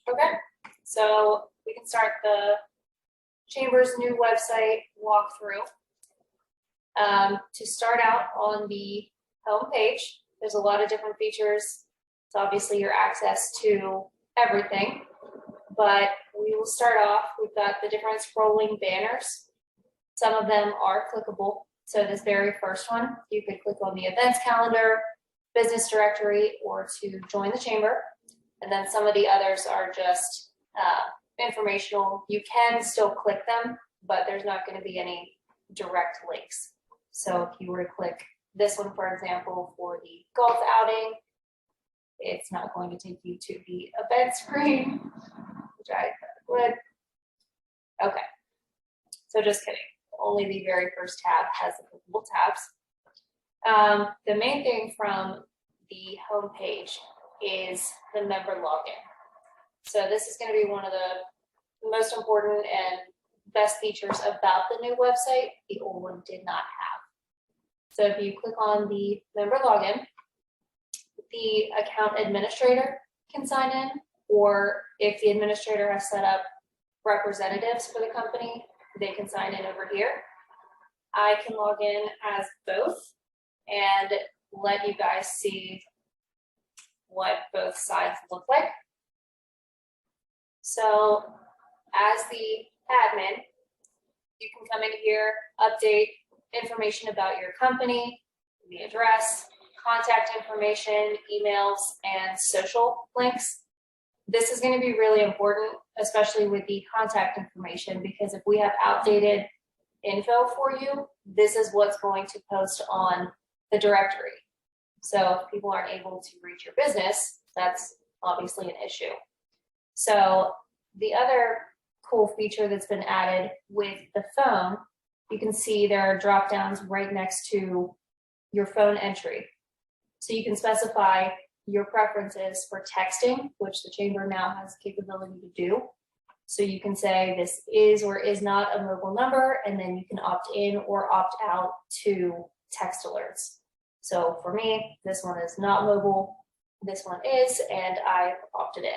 Okay, so we can start the Chamber's new website walkthrough. To start out on the home page, there's a lot of different features. It's obviously your access to everything, but we will start off. We've got the different scrolling banners. Some of them are clickable. So this very first one, you could click on the events calendar, business directory, or to join the chamber. And then some of the others are just informational. You can still click them, but there's not going to be any direct links. So if you were to click this one, for example, for the golf outing, it's not going to take you to the event screen, which I would. Okay, so just kidding. Only the very first tab has the clickable tabs. The main thing from the home page is the member login. So this is going to be one of the most important and best features about the new website the old one did not have. So if you click on the member login, the account administrator can sign in, or if the administrator has set up representatives for the company, they can sign in over here. I can log in as both and let you guys see what both sides look like. So as the admin, you can come in here, update information about your company, the address, contact information, emails, and social links. This is going to be really important, especially with the contact information, because if we have outdated info for you, this is what's going to post on the directory. So if people aren't able to reach your business, that's obviously an issue. So the other cool feature that's been added with the phone, you can see there are drop downs right next to your phone entry. So you can specify your preferences for texting, which the chamber now has the capability to do. So you can say this is or is not a mobile number, and then you can opt in or opt out to text alerts. So for me, this one is not mobile, this one is, and I opted in.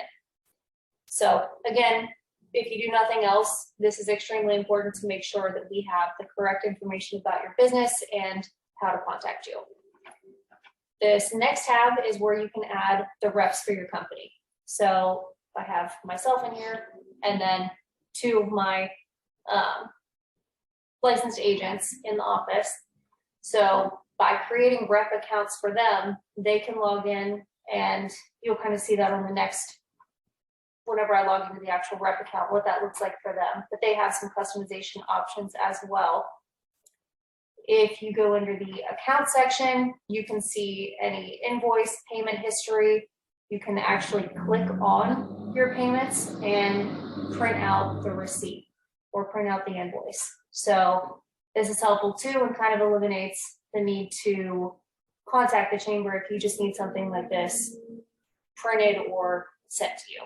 So again, if you do nothing else, this is extremely important to make sure that we have the correct information about your business and how to contact you. This next tab is where you can add the reps for your company. So I have myself in here, and then two of my licensed agents in the office. So by creating rep accounts for them, they can log in, and you'll kind of see that on the next, whenever I log into the actual rep account, what that looks like for them. But they have some customization options as well. If you go under the account section, you can see any invoice payment history. You can actually click on your payments and print out the receipt or print out the invoice. So this is helpful too, and kind of eliminates the need to contact the chamber if you just need something like this printed or sent to you.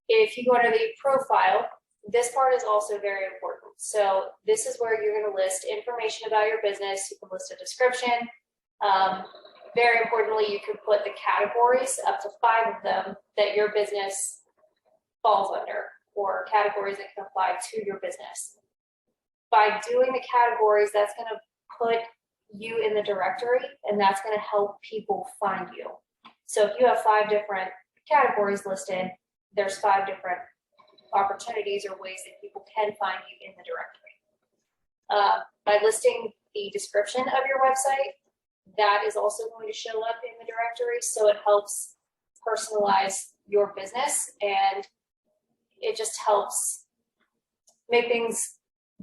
If you go under the profile, this part is also very important. So this is where you're going to list information about your business. You can list a description. Very importantly, you can put the categories, up to 5 of them, that your business falls under, or categories that can apply to your business. By doing the categories, that's going to put you in the directory, and that's going to help people find you. So if you have 5 different categories listed, there's 5 different opportunities or ways that people can find you in the directory. By listing the description of your website, that is also going to show up in the directory, so it helps personalize your business, and it just helps make things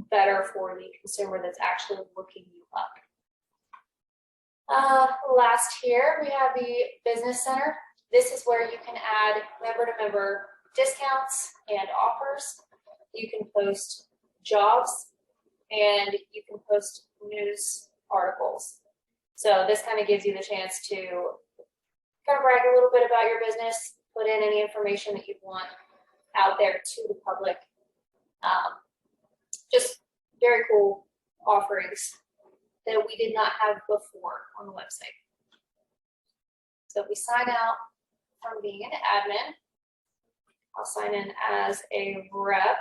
better for the consumer that's actually looking you up. Last here, we have the business center. This is where you can add member-to-member discounts and offers. You can post jobs, and you can post news articles. So this kind of gives you the chance to kind of brag a little bit about your business, put in any information that you want out there to the public Just very cool offerings that we did not have before on the website. So if we sign out from being an admin, I'll sign in as a rep.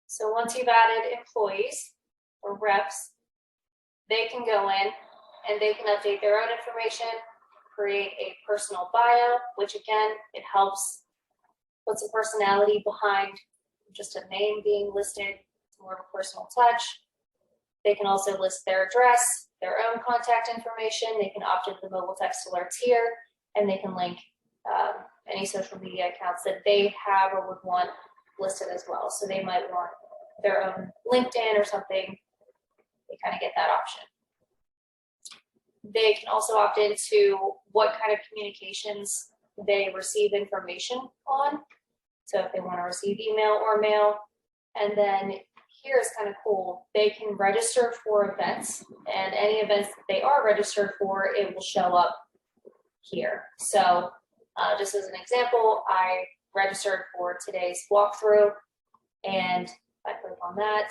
So once you've added employees or reps, they can go in and they can update their own information, create a personal bio, which again, it helps put some personality behind just a name being listed. It's more of a personal touch. They can also list their address, their own contact information. They can opt into the mobile text alerts here, and they can link any social media accounts that they have or would want listed as well. So they might want their own LinkedIn or something. They kind of get that option. They can also opt into what kind of communications they receive information on. So if they want to receive email or mail, and then here is kind of cool. They can register for events, and any events that they are registered for, it will show up here. So just as an example, I registered for today's walkthrough, and if I click on that,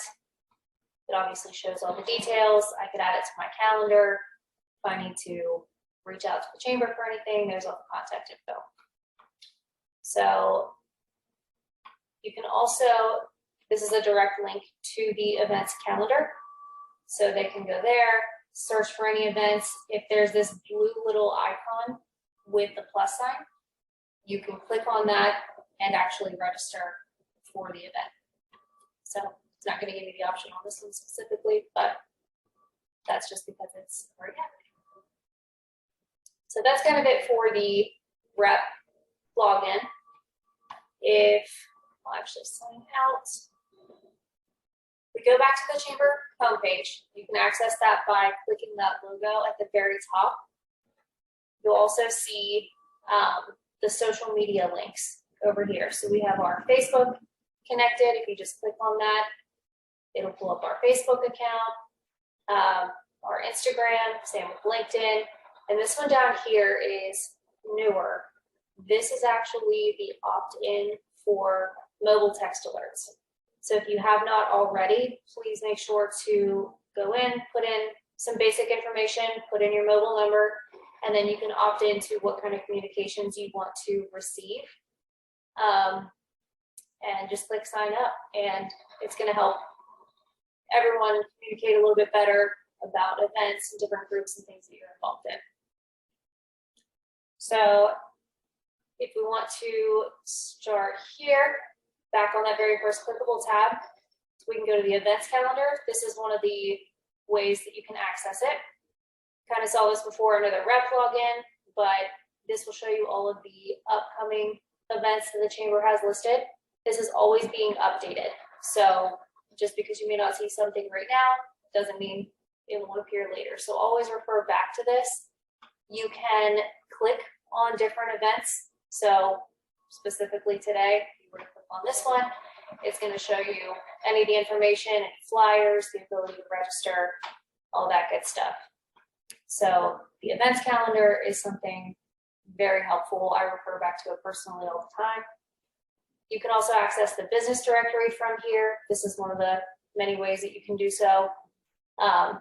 it obviously shows all the details. I could add it to my calendar. If I need to reach out to the chamber for anything, there's all the contact info. So you can also, this is a direct link to the events calendar. So they can go there, search for any events. If there's this blue little icon with the plus sign, you can click on that and actually register for the event. So it's not going to give you the option on this one specifically, but that's just because it's already happening. So that's kind of it for the rep login. If I'll actually sign out. We go back to the chamber homepage. You can access that by clicking that logo at the very top. You'll also see the social media links over here. So we have our Facebook connected. If you just click on that, it'll pull up our Facebook account, our Instagram, same with LinkedIn. And this one down here is newer. This is actually the opt-in for mobile text alerts. So if you have not already, please make sure to go in, put in some basic information, put in your mobile number, and then you can opt into what kind of communications you want to receive. And just click sign up, and it's going to help everyone communicate a little bit better about events and different groups and things that you're involved in. So if we want to start here, back on that very first clickable tab, we can go to the events calendar. This is one of the ways that you can access it. Kind of saw this before under the rep login, but this will show you all of the upcoming events that the chamber has listed. This is always being updated. So just because you may not see something right now, doesn't mean it won't appear later. So always refer back to this. You can click on different events. So specifically today, if you were to click on this one, it's going to show you any of the information, any flyers, the ability to register, all that good stuff. So the events calendar is something very helpful. I refer back to it personally all the time. You can also access the business directory from here. This is one of the many ways that you can do so.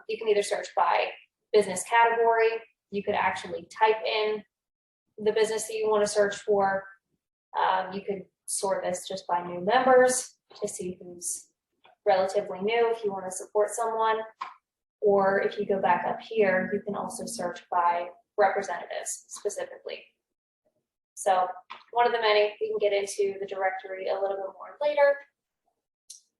You can either search by business category. You could actually type in the business that you want to search for. You could sort this just by new members to see who's relatively new if you want to support someone. Or if you go back up here, you can also search by representatives specifically. So one of the many, we can get into the directory a little bit more later.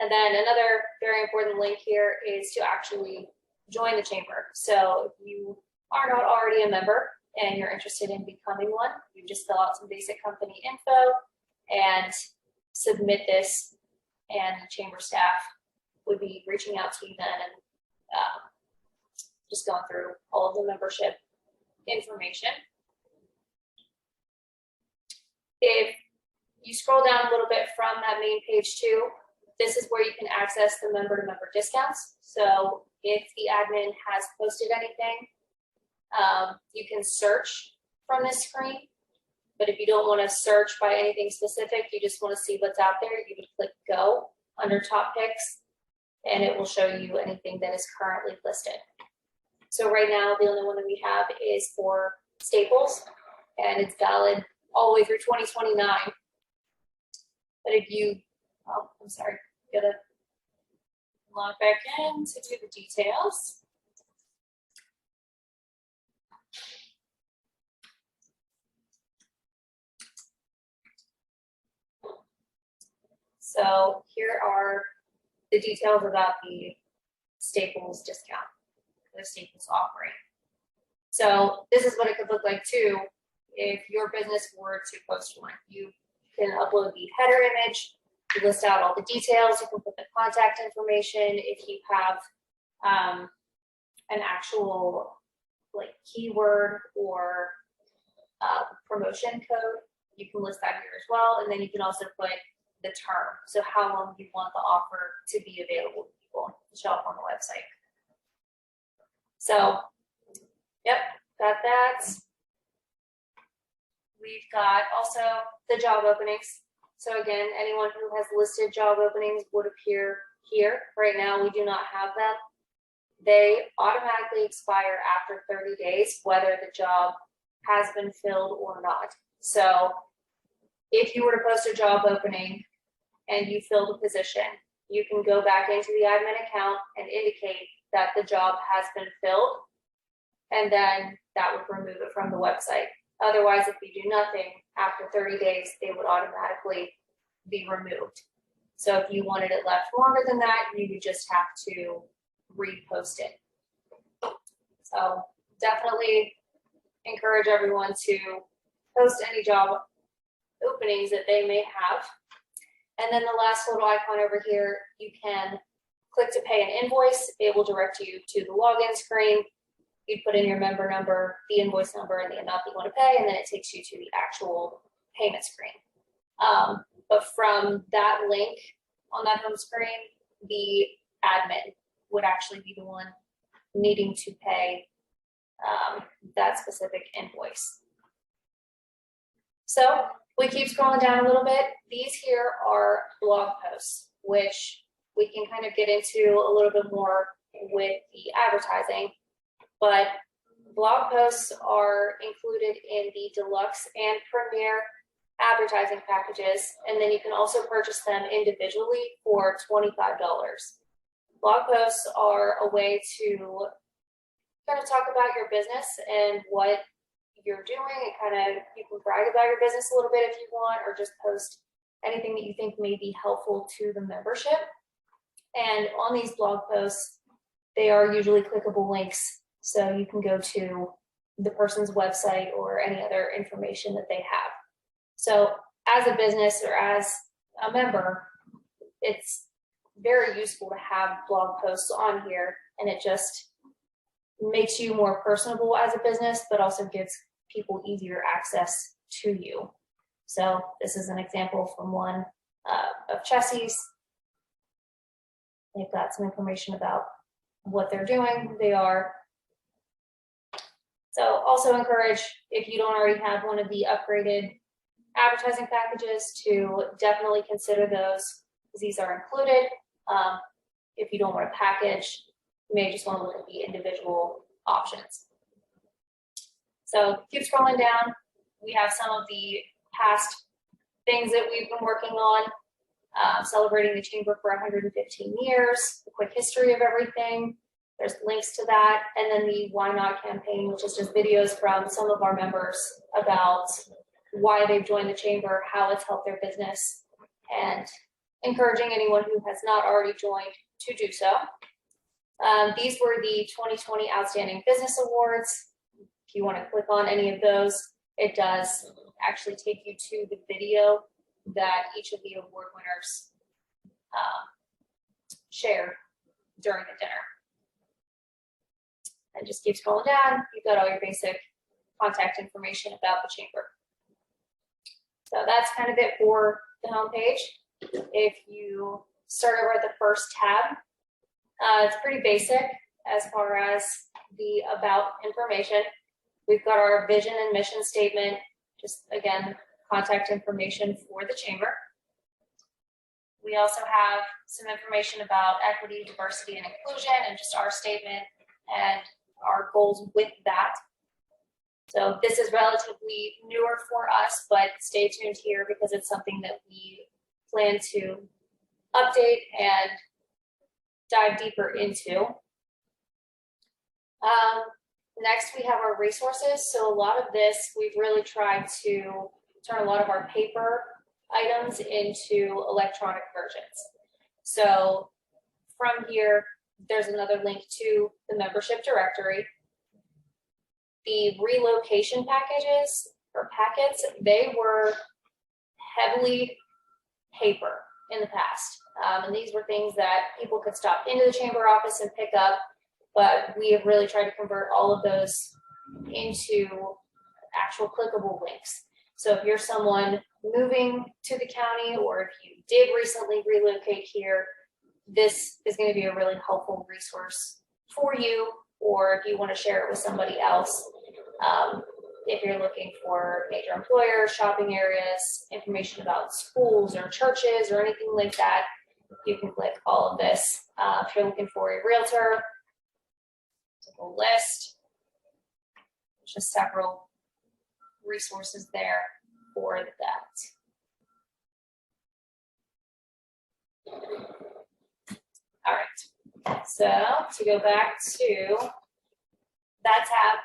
And then another very important link here is to actually join the chamber. So if you are not already a member and you're interested in becoming one, you just fill out some basic company info and submit this, and the chamber staff would be reaching out to you then and just going through all of the membership information. If you scroll down a little bit from that main page too, this is where you can access the member-to-member discounts. So if the admin has posted anything, you can search from this screen But if you don't want to search by anything specific, you just want to see what's out there, you would click go under top picks, and it will show you anything that is currently listed. So right now, the only one that we have is for Staples, and it's valid all the way through 2029. But if you, oh, I'm sorry, gotta log back in to do the details. So here are the details about the Staples discount, the Staples offering. So this is what it could look like too if your business were to post one. You can upload the header image, you list out all the details, you can put the contact information. If you have an actual like keyword or promotion code, you can list that here as well. And then you can also put the term, so how long you want the offer to be available to people to show up on the website. So, yep, got that. We've got also the job openings. So again, anyone who has listed job openings would appear here. Right now, we do not have them. They automatically expire after 30 days, whether the job has been filled or not. So if you were to post a job opening and you filled a position, you can go back into the admin account and indicate that the job has been filled, and then that would remove it from the website. Otherwise, if you do nothing, after 30 days, they would automatically be removed. So if you wanted it left longer than that, you would just have to repost it. So definitely encourage everyone to post any job openings that they may have. And then the last little icon over here, you can click to pay an invoice. It will direct you to the login screen. You put in your member number, the invoice number, and the amount that you want to pay, and then it takes you to the actual payment screen. But from that link on that home screen, the admin would actually be the one needing to pay that specific invoice. So we keep scrolling down a little bit. These here are blog posts, which we can kind of get into a little bit more with the advertising. But blog posts are included in the deluxe and premier advertising packages, and then you can also purchase them individually for $25. Blog posts are a way to kind of talk about your business and what you're doing, and kind of you can brag about your business a little bit if you want, or just post anything that you think may be helpful to the membership. And on these blog posts, they are usually clickable links, so you can go to the person's website or any other information that they have. So as a business or as a member, it's very useful to have blog posts on here, and it just makes you more personable as a business, but also gives people easier access to you. So this is an example from one of Chessie's. They've got some information about what they're doing, who they are. So also encourage, if you don't already have one of the upgraded advertising packages, to definitely consider those, because these are included. If you don't want a package, you may just want to look at the individual options. So keep scrolling down. We have some of the past things that we've been working on, celebrating the chamber for 115 years, a quick history of everything. There's links to that. And then the Why Not campaign, which is just videos from some of our members about why they've joined the chamber, how it's helped their business, and encouraging anyone who has not already joined to do so. These were the 2020 Outstanding Business Awards. If you want to click on any of those, it does actually take you to the video that each of the award winners shared during the dinner. And just keep scrolling down. You've got all your basic contact information about the chamber. So that's kind of it for the homepage. If you start over at the first tab, it's pretty basic as far as the about information. We've got our vision and mission statement, just again, contact information for the chamber. We also have some information about equity, diversity, and inclusion, and just our statement and our goals with that. So this is relatively newer for us, but stay tuned here because it's something that we plan to update and dive deeper into. Next, we have our resources. So a lot of this, we've really tried to turn a lot of our paper items into electronic versions. So from here, there's another link to the membership directory. The relocation packages or packets, they were heavily paper in the past. And these were things that people could stop into the chamber office and pick up, but we have really tried to convert all of those into actual clickable links. So if you're someone moving to the county, or if you did recently relocate here, this is going to be a really helpful resource for you, or if you want to share it with somebody else. If you're looking for major employers, shopping areas, information about schools or churches or anything like that, you can click all of this. If you're looking for a realtor, a list, there's just several resources there for that. All right, so to go back to that tab,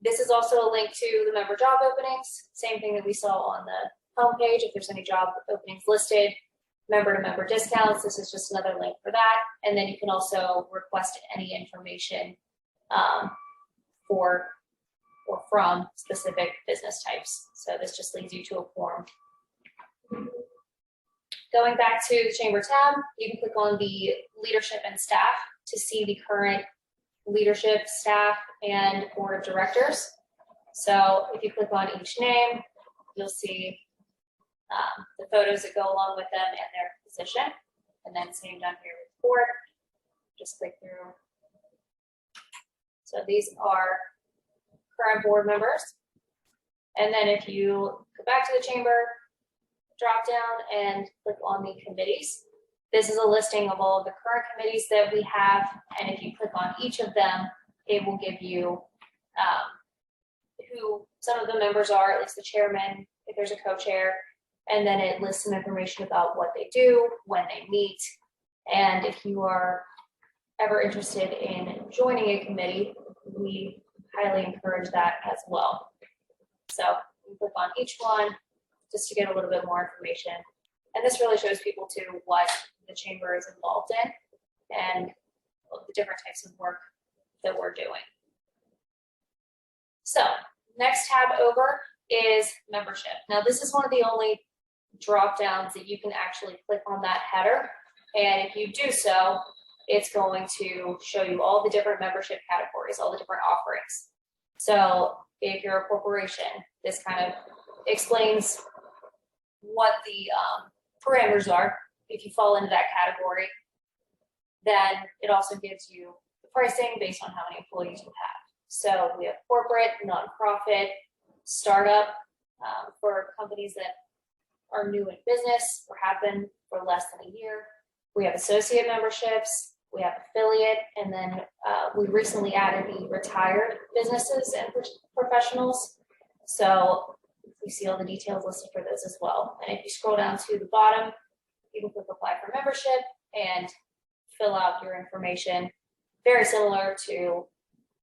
this is also a link to the member job openings, same thing that we saw on the homepage. If there's any job openings listed, member to member discounts, this is just another link for that. And then you can also request any information for or from specific business types. So this just leads you to a form. Going back to the chamber tab, you can click on the leadership and staff to see the current leadership, staff, and board of directors. So if you click on each name, you'll see the photos that go along with them and their position. And then same down here with the board. Just click through. So these are current board members. And then if you go back to the chamber, drop down and click on the committees. This is a listing of all of the current committees that we have. And if you click on each of them, it will give you who some of the members are, at least the chairman, if there's a co-chair. And then it lists some information about what they do, when they meet. And if you are ever interested in joining a committee, we highly encourage that as well. So you click on each one just to get a little bit more information. And this really shows people too what the chamber is involved in and the different types of work that we're doing. So next tab over is membership. Now this is one of the only drop downs that you can actually click on that header. And if you do so, it's going to show you all the different membership categories, all the different offerings. So if you're a corporation, this kind of explains what the parameters are. If you fall into that category, then it also gives you the pricing based on how many employees you have. So we have corporate, nonprofit, startup for companies that are new in business or have been for less than a year. We have associate memberships, we have affiliate, and then we recently added the retired businesses and professionals. So you see all the details listed for those as well. And if you scroll down to the bottom, you can click apply for membership and fill out your information, very similar to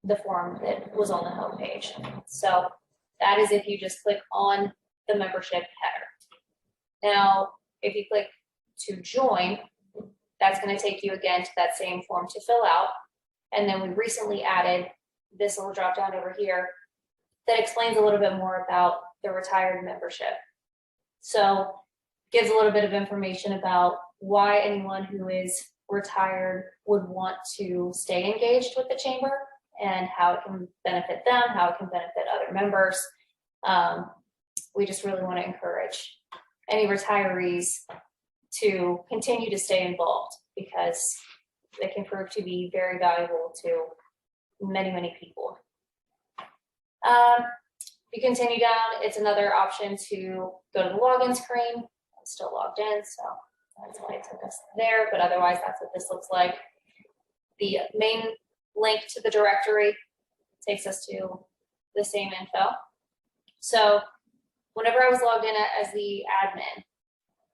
the form that was on the home page. So that is if you just click on the membership header. Now, if you click to join, that's going to take you again to that same form to fill out. And then we recently added this little drop down over here that explains a little bit more about the retired membership. So gives a little bit of information about why anyone who is retired would want to stay engaged with the chamber and how it can benefit them, how it can benefit other members. We just really want to encourage any retirees to continue to stay involved because they can prove to be very valuable to many, many people. you continue down, it's another option to go to the login screen. I'm still logged in, so that's why it took us there, but otherwise that's what this looks like. The main link to the directory takes us to the same info. So whenever I was logged in as the admin,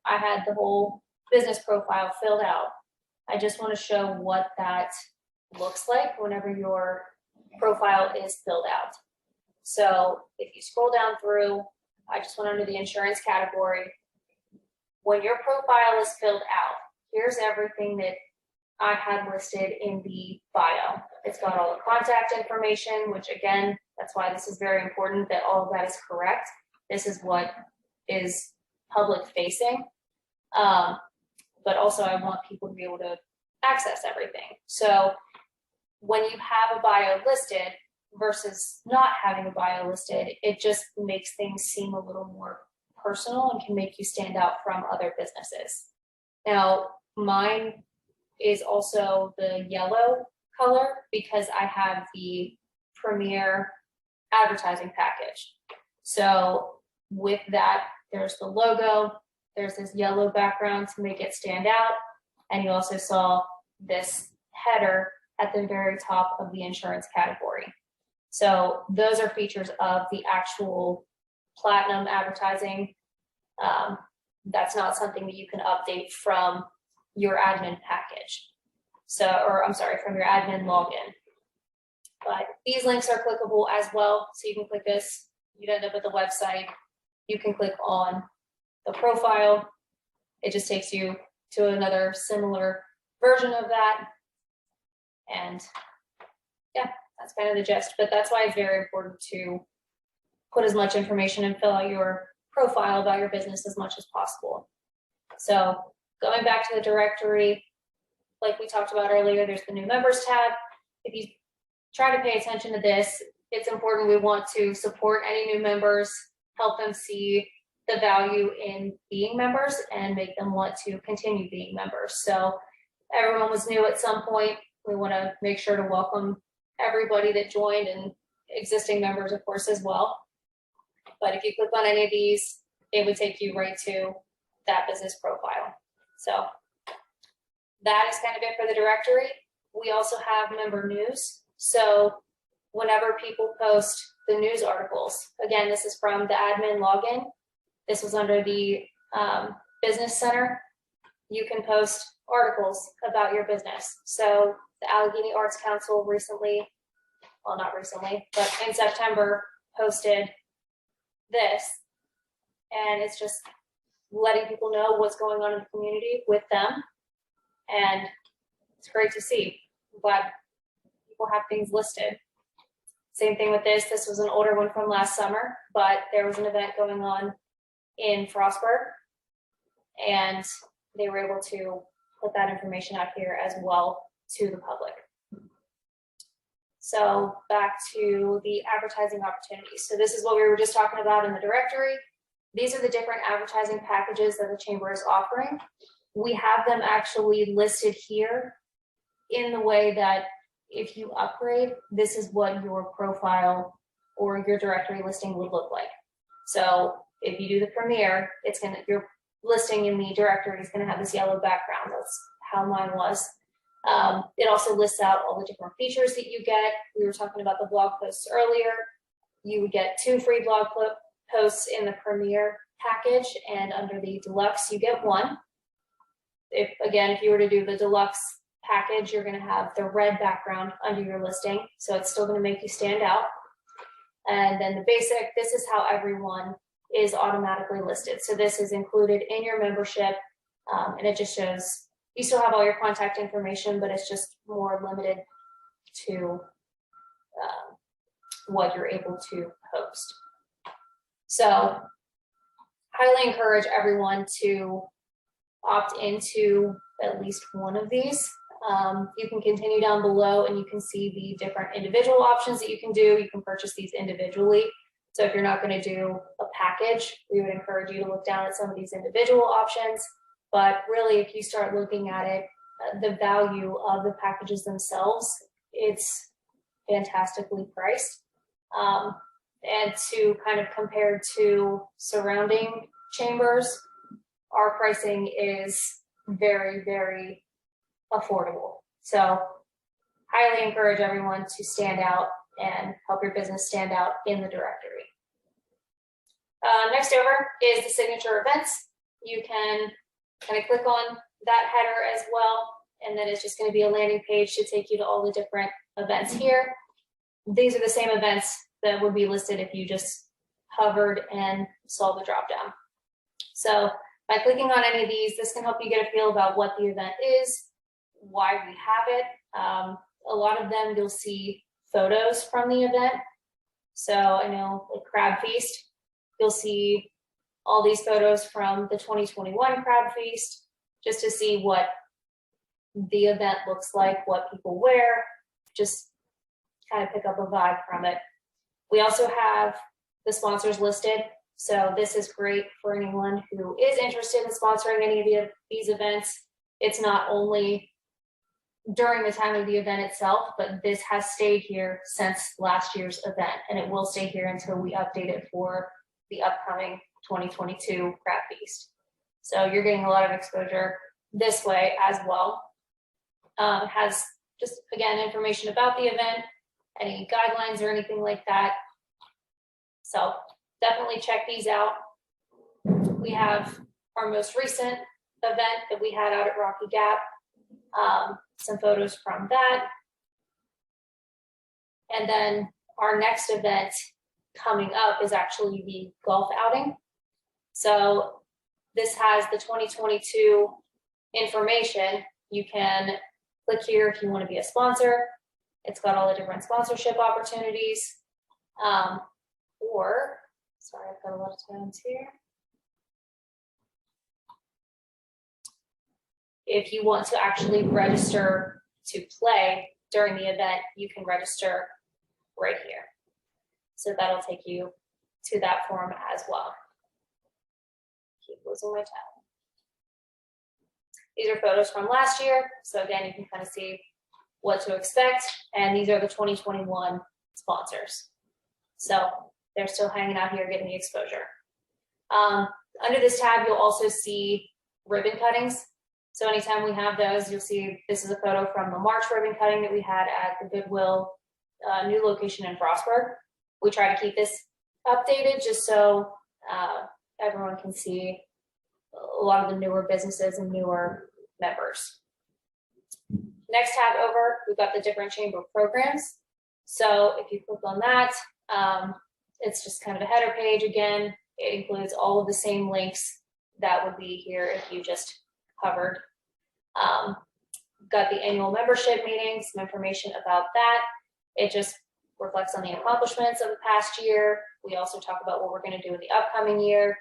I had the whole business profile filled out. I just want to show what that looks like whenever your profile is filled out. So if you scroll down through, I just went under the insurance category. When your profile is filled out, here's everything that I had listed in the bio. It's got all the contact information, which again, that's why this is very important that all of that is correct. This is what is public facing. But also I want people to be able to access everything. So when you have a bio listed versus not having a bio listed, it just makes things seem a little more personal and can make you stand out from other businesses. Now, mine is also the yellow color because I have the premier advertising package. So with that, there's the logo, there's this yellow background to make it stand out, and you also saw this header at the very top of the insurance category. So those are features of the actual platinum advertising. That's not something that you can update from your admin package. So, or I'm sorry, from your admin login. But these links are clickable as well. So you can click this, you'd end up at the website. You can click on the profile. It just takes you to another similar version of that. And yeah, that's kind of the gist. But that's why it's very important to put as much information and fill out your profile about your business as much as possible. So going back to the directory, like we talked about earlier, there's the new members tab. If you try to pay attention to this, it's important. We want to support any new members, help them see the value in being members and make them want to continue being members. So everyone was new at some point. We want to make sure to welcome everybody that joined and existing members, of course, as well. But if you click on any of these, it would take you right to that business profile. So that is kind of it for the directory. We also have member news. So whenever people post the news articles, again, this is from the admin login. This was under the business center. You can post articles about your business. So the Allegany Arts Council recently, well, not recently, but in September posted this, and it's just letting people know what's going on in the community with them, and it's great to see. I'm glad people have things listed. Same thing with this. This was an older one from last summer, but there was an event going on in Frostburg, and they were able to put that information out here as well to the public. So back to the advertising opportunities. So this is what we were just talking about in the directory. These are the different advertising packages that the chamber is offering. We have them actually listed here in the way that if you upgrade, this is what your profile or your directory listing would look like. So if you do the premiere, it's gonna, your listing in the directory is gonna have this yellow background. That's how mine was. It also lists out all the different features that you get. We were talking about the blog posts earlier. You would get 2 free blog posts in the premiere package, and under the deluxe, you get 1. If you were to do the deluxe package, you're going to have the red background under your listing, so it's still going to make you stand out. And then the basic, this is how everyone is automatically listed. So this is included in your membership, and it just shows you still have all your contact information, but it's just more limited to what you're able to post. So highly encourage everyone to opt into at least one of these. You can continue down below and you can see the different individual options that you can do. You can purchase these individually. So if you're not going to do a package, we would encourage you to look down at some of these individual options. But really, if you start looking at it, the value of the packages themselves, it's fantastically priced. And to kind of compare to surrounding chambers, our pricing is very, very affordable. So highly encourage everyone to stand out and help your business stand out in the directory. Next over is the signature events. You can kind of click on that header as well, and then it's just going to be a landing page to take you to all the different events here. These are the same events that would be listed if you just hovered and saw the drop down. So by clicking on any of these, this can help you get a feel about what the event is, why we have it. A lot of them you'll see photos from the event. So I know like Crab Feast, you'll see all these photos from the 2021 Crab Feast, just to see what the event looks like, what people wear, just kind of pick up a vibe from it. We also have the sponsors listed. So this is great for anyone who is interested in sponsoring any of these events. It's not only during the time of the event itself, but this has stayed here since last year's event, and it will stay here until we update it for the upcoming 2022 Crab Feast. So you're getting a lot of exposure this way as well. It has just, again, information about the event, any guidelines or anything like that. So definitely check these out. We have our most recent event that we had out at Rocky Gap. Some photos from that. And then our next event coming up is actually the golf outing. So this has the 2022 information. You can click here if you want to be a sponsor. It's got all the different sponsorship opportunities. Or, sorry, I've got a lot of tabs here. If you want to actually register to play during the event, you can register right here. So that'll take you to that form as well. Keep losing my tab. These are photos from last year. So again, you can kind of see what to expect. And these are the 2021 sponsors. So they're still hanging out here getting the exposure. Under this tab, you'll also see ribbon cuttings. So anytime we have those, you'll see this is a photo from the March ribbon cutting that we had at the Goodwill new location in Frostburg. We try to keep this updated just so everyone can see a lot of the newer businesses and newer members. Next tab over, we've got the different chamber programs. So if you click on that, it's just kind of a header page again. It includes all of the same links that would be here if you just covered. Got the annual membership meeting, some information about that. It just reflects on the accomplishments of the past year. We also talk about what we're going to do in the upcoming year.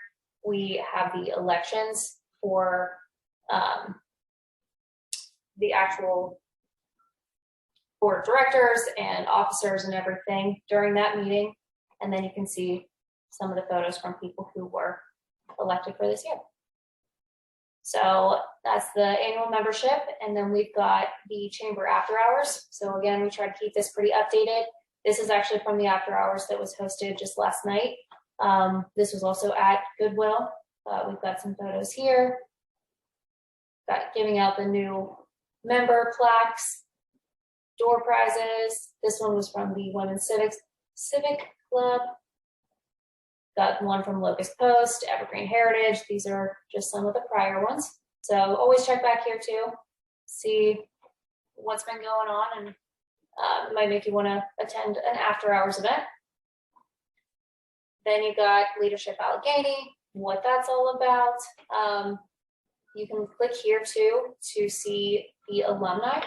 We have the elections for the actual board of directors and officers and everything during that meeting. And then you can see some of the photos from people who were elected for this year. So that's the annual membership. And then we've got the chamber after hours. So again, we try to keep this pretty updated. This is actually from the after hours that was hosted just last night. This was also at Goodwill. We've got some photos here. Got giving out the new member plaques, door prizes. This one was from the Women's Civic Club. Got one from Locust Post, Evergreen Heritage. These are just some of the prior ones. So always check back here too, see what's been going on, and it might make you want to attend an after hours event. Then you got Leadership Allegany, what that's all about. You can click here too to see the alumni,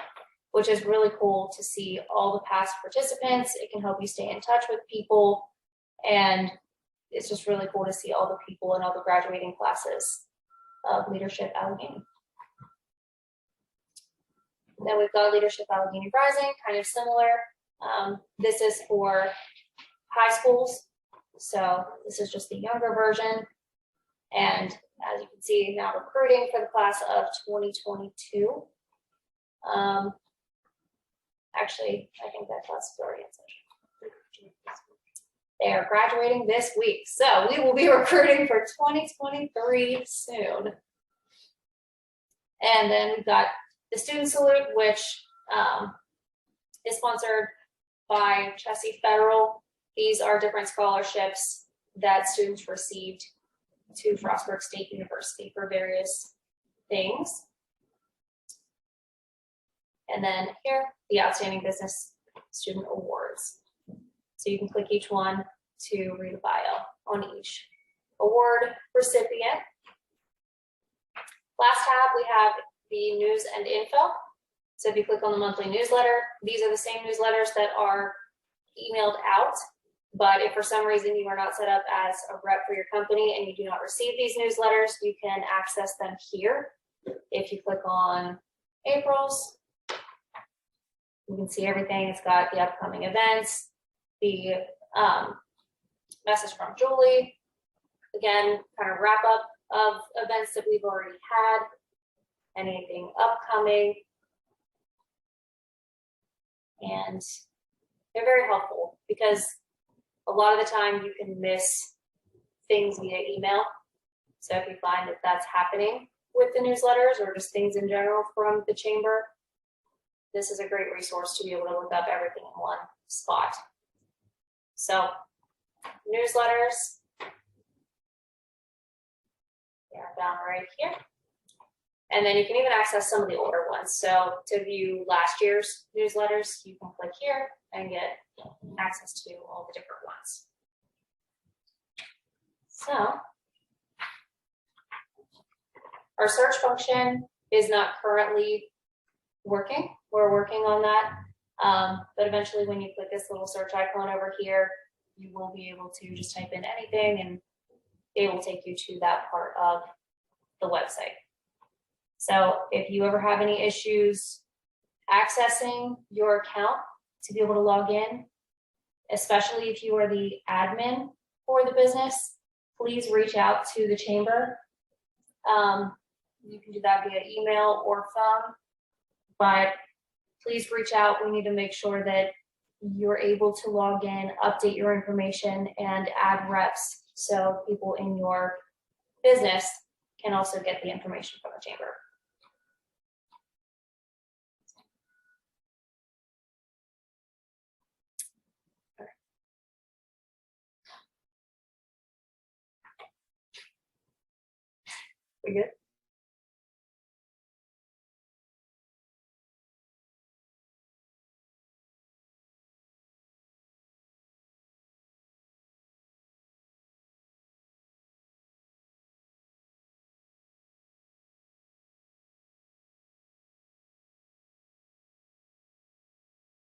which is really cool to see all the past participants. It can help you stay in touch with people, and it's just really cool to see all the people and all the graduating classes of Leadership Allegany. Then we've got Leadership Allegany Rising, kind of similar. This is for high schools. So this is just the younger version. And as you can see, now recruiting for the class of 2022. Actually, I think that class is already in session. They are graduating this week. So we will be recruiting for 2023 soon. And then we've got the Student Salute, which is sponsored by Chessie Federal. These are different scholarships that students received to Frostburg State University for various things. And then here, the Outstanding Business Student Awards. So you can click each one to read a bio on each award recipient. Last tab, we have the news and info. So if you click on the monthly newsletter, these are the same newsletters that are emailed out. But if for some reason you are not set up as a rep for your company and you do not receive these newsletters, you can access them here. If you click on April's, you can see everything. It's got the upcoming events, the message from Julie, again, kind of wrap up of events that we've already had, anything upcoming, and they're very helpful because a lot of the time you can miss things via email. So if you find that that's happening with the newsletters or just things in general from the chamber, this is a great resource to be able to look up everything in one spot. So newsletters, they're down right here. And then you can even access some of the older ones. So to view last year's newsletters, you can click here and get access to all the different ones. So our search function is not currently working. We're working on that. But eventually when you click this little search icon over here, you will be able to just type in anything and it will take you to that part of the website. So if you ever have any issues accessing your account to be able to log in, especially if you are the admin for the business, please reach out to the chamber. You can do that via email or phone, but please reach out. We need to make sure that you're able to log in, update your information, and add reps so people in your business can also get the information from the chamber. We good?